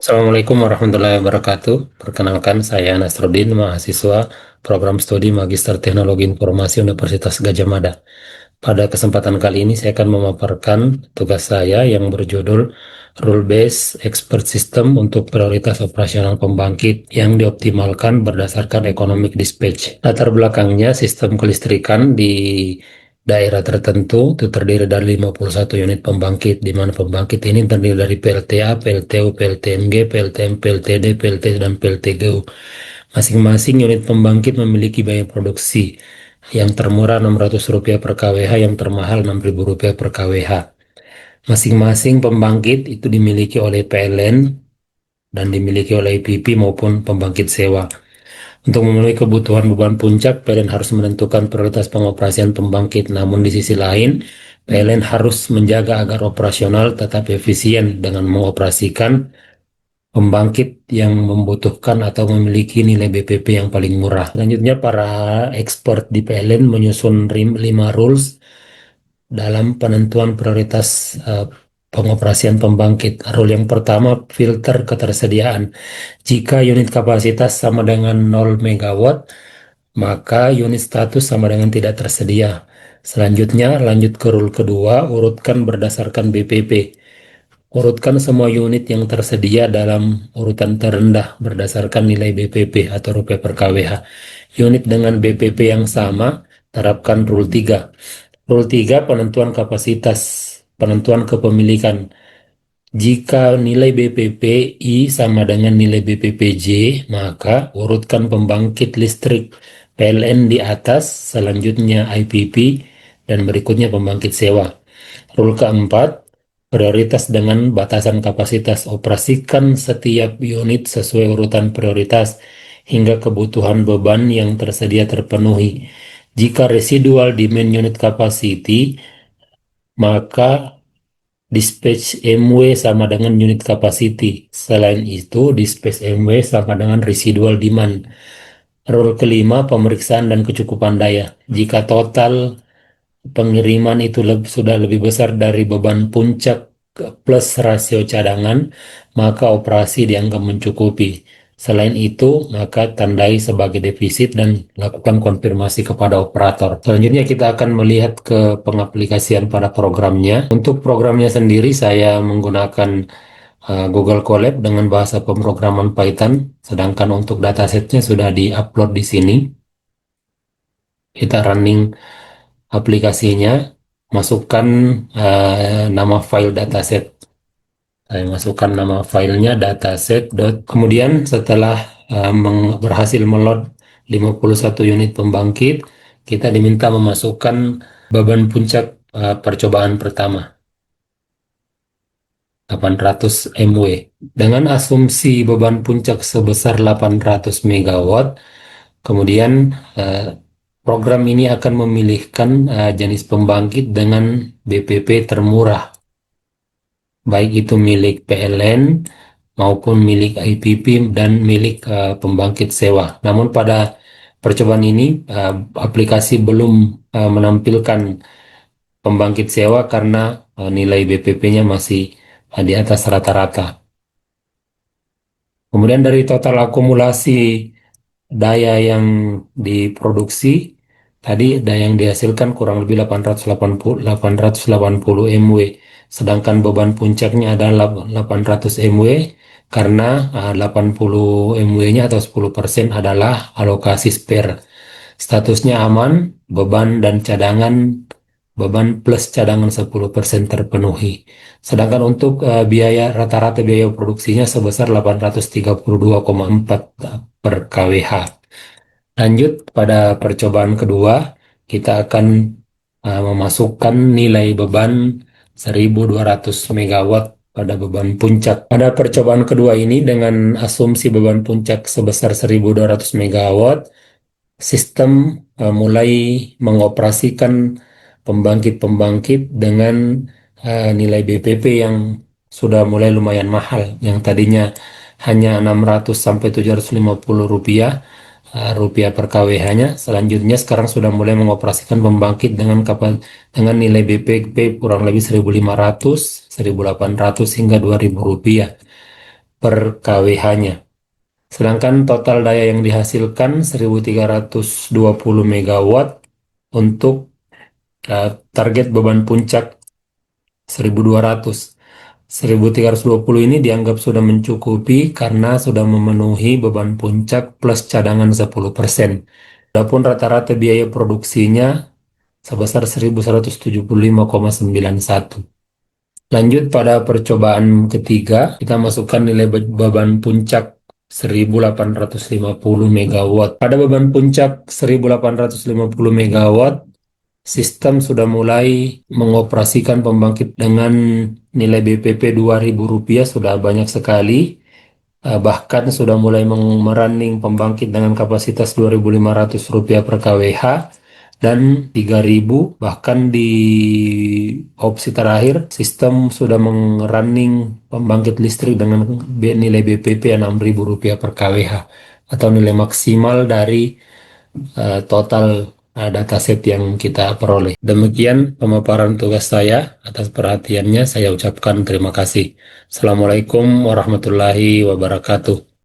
Assalamualaikum warahmatullahi wabarakatuh. Perkenalkan, saya Nasruddin, mahasiswa program studi Magister Teknologi Informasi Universitas Gadjah Mada. Pada kesempatan kali ini saya akan memaparkan tugas saya yang berjudul Rule Based Expert System untuk prioritas operasional pembangkit yang dioptimalkan berdasarkan economic dispatch. Latar belakangnya, sistem kelistrikan di daerah tertentu itu terdiri dari 51 unit pembangkit, di mana pembangkit ini terdiri dari PLTA, PLTU, PLTMG, PLTM, PLTD, PLT, dan PLTGU. Masing-masing unit pembangkit memiliki biaya produksi yang termurah Rp600 per kWh, yang termahal Rp6.000 per kWh. Masing-masing pembangkit itu dimiliki oleh PLN dan dimiliki oleh IPP maupun pembangkit sewa. Untuk memenuhi kebutuhan beban puncak, PLN harus menentukan prioritas pengoperasian pembangkit. Namun di sisi lain, PLN harus menjaga agar operasional tetap efisien dengan mengoperasikan pembangkit yang membutuhkan atau memiliki nilai BPP yang paling murah. Selanjutnya, para expert di PLN menyusun 5 rules dalam penentuan prioritas pengoperasian pembangkit. Rule yang pertama, filter ketersediaan. Jika unit kapasitas sama dengan 0 megawatt, maka unit status sama dengan tidak tersedia. Selanjutnya, lanjut ke rule kedua, urutkan berdasarkan BPP. Urutkan semua unit yang tersedia dalam urutan terendah berdasarkan nilai BPP atau rupiah per kWh. Unit dengan BPP yang sama, terapkan rule 3. Rule 3, penentuan kapasitas, penentuan kepemilikan. Jika nilai BPPI sama dengan nilai BPPJ, maka urutkan pembangkit listrik PLN di atas, selanjutnya IPP, dan berikutnya pembangkit sewa. Rule keempat, prioritas dengan batasan kapasitas. Operasikan setiap unit sesuai urutan prioritas hingga kebutuhan beban yang tersedia terpenuhi. Jika residual demand unit capacity, maka dispatch MW sama dengan unit capacity. Selain itu, dispatch MW sama dengan residual demand. Rule kelima, pemeriksaan dan kecukupan daya. Jika total pengiriman itu sudah lebih besar dari beban puncak plus rasio cadangan, maka operasi dianggap mencukupi. Selain itu, maka tandai sebagai defisit dan lakukan konfirmasi kepada operator. Selanjutnya kita akan melihat ke pengaplikasian pada programnya. Untuk programnya sendiri saya menggunakan Google Colab dengan bahasa pemrograman Python, sedangkan untuk datasetnya sudah di-upload di sini. Kita running aplikasinya, masukkan nama file dataset. Saya masukkan nama filenya dataset. Kemudian setelah berhasil meload 51 unit pembangkit, kita diminta memasukkan beban puncak percobaan pertama, 800 MW. Dengan asumsi beban puncak sebesar 800 megawatt, kemudian program ini akan memilihkan jenis pembangkit dengan BPP termurah, baik itu milik PLN maupun milik IPP dan milik pembangkit sewa. Namun pada percobaan ini aplikasi belum menampilkan pembangkit sewa karena nilai BPP-nya masih di atas rata-rata. Kemudian dari total akumulasi daya yang diproduksi, tadi daya yang dihasilkan kurang lebih 880 MW, sedangkan beban puncaknya adalah 800 MW karena 80 MW-nya atau 10% adalah alokasi spare. Statusnya aman, beban dan cadangan, beban plus cadangan 10% terpenuhi. Sedangkan untuk biaya rata-rata biaya produksinya sebesar 832,4 per kWh. Lanjut pada percobaan kedua, kita akan memasukkan nilai beban 1.200 megawatt pada beban puncak. Pada percobaan kedua ini dengan asumsi beban puncak sebesar 1.200 megawatt, sistem mulai mengoperasikan pembangkit-pembangkit dengan nilai BPP yang sudah mulai lumayan mahal, yang tadinya hanya 600 sampai 750 rupiah per kWh-nya. Selanjutnya sekarang sudah mulai mengoperasikan pembangkit dengan nilai BPP kurang lebih 1.500, 1.800 hingga 2.000 rupiah. per kWh-nya. Sedangkan total daya yang dihasilkan 1320 megawatt untuk target beban puncak 1200. 1320 ini dianggap sudah mencukupi karena sudah memenuhi beban puncak plus cadangan 10%. Adapun rata-rata biaya produksinya sebesar 1175,91. Lanjut pada percobaan ketiga, kita masukkan nilai beban puncak 1850 megawatt. Pada beban puncak 1850 megawatt, sistem sudah mulai mengoperasikan pembangkit dengan nilai BPP Rp2.000 sudah banyak sekali. Bahkan sudah mulai merunning pembangkit dengan kapasitas Rp2.500 per kWh dan 3.000, bahkan di opsi terakhir sistem sudah merunning pembangkit listrik dengan nilai BPP Rp6.000 per kWh atau nilai maksimal dari total dataset yang kita peroleh. Demikian pemaparan tugas saya. Atas perhatiannya saya ucapkan terima kasih. Assalamualaikum warahmatullahi wabarakatuh.